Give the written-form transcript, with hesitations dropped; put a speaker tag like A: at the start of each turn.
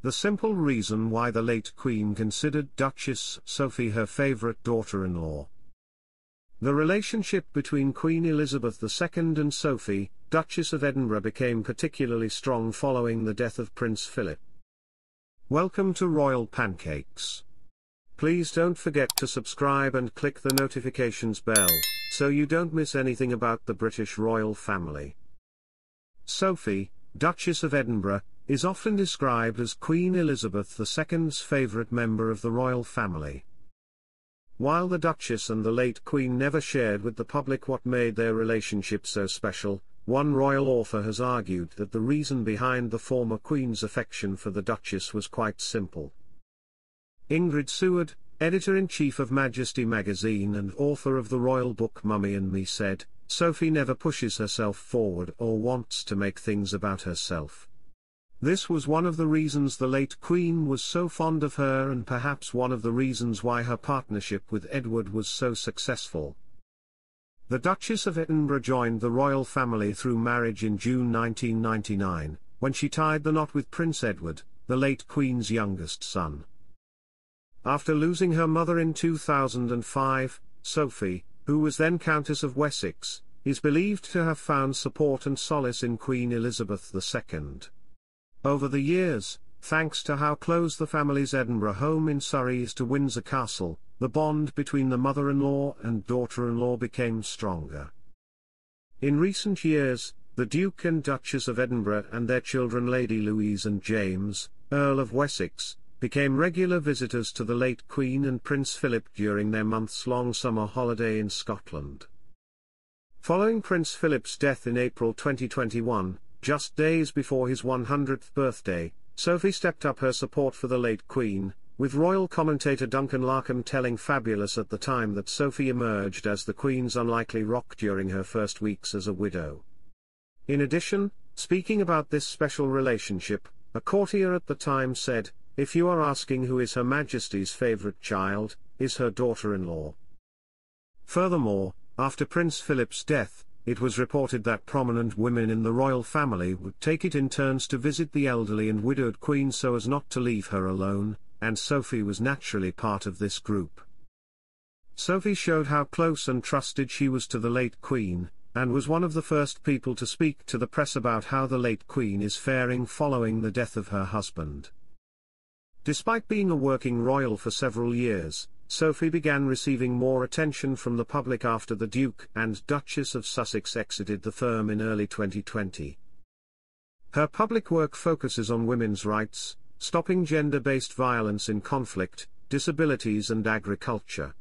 A: the simple reason why the late Queen considered Duchess Sophie her favourite daughter-in-law. The relationship between Queen Elizabeth II and Sophie, Duchess of Edinburgh, became particularly strong following the death of Prince Philip. Welcome to Royal Pancakes. Please don't forget to subscribe and click the notifications bell, so you don't miss anything about the British royal family. Sophie, Duchess of Edinburgh, is often described as Queen Elizabeth II's favourite member of the royal family. While the Duchess and the late Queen never shared with the public what made their relationship so special, one royal author has argued that the reason behind the former Queen's affection for the Duchess was quite simple. Ingrid Seward, editor-in-chief of Majesty magazine and author of the royal book Mummy and Me, said, "Sophie never pushes herself forward or wants to make things about herself. This was one of the reasons the late Queen was so fond of her, and perhaps one of the reasons why her partnership with Edward was so successful." The Duchess of Edinburgh joined the royal family through marriage in June 1999, when she tied the knot with Prince Edward, the late Queen's youngest son. After losing her mother in 2005, Sophie, who was then Countess of Wessex, is believed to have found support and solace in Queen Elizabeth II. Over the years, thanks to how close the family's Edinburgh home in Surrey is to Windsor Castle, the bond between the mother-in-law and daughter-in-law became stronger. In recent years, the Duke and Duchess of Edinburgh and their children Lady Louise and James, Earl of Wessex, became regular visitors to the late Queen and Prince Philip during their months-long summer holiday in Scotland. Following Prince Philip's death in April 2021, just days before his 100th birthday, Sophie stepped up her support for the late Queen, with royal commentator Duncan Larkham telling Fabulous at the time that Sophie emerged as the Queen's unlikely rock during her first weeks as a widow. In addition, speaking about this special relationship, a courtier at the time said, "If you are asking who is Her Majesty's favourite child, is her daughter-in-law." Furthermore, after Prince Philip's death, it was reported that prominent women in the royal family would take it in turns to visit the elderly and widowed Queen so as not to leave her alone, and Sophie was naturally part of this group. Sophie showed how close and trusted she was to the late Queen, and was one of the first people to speak to the press about how the late Queen is faring following the death of her husband. Despite being a working royal for several years, Sophie began receiving more attention from the public after the Duke and Duchess of Sussex exited the firm in early 2020. Her public work focuses on women's rights, stopping gender-based violence in conflict, disabilities and agriculture.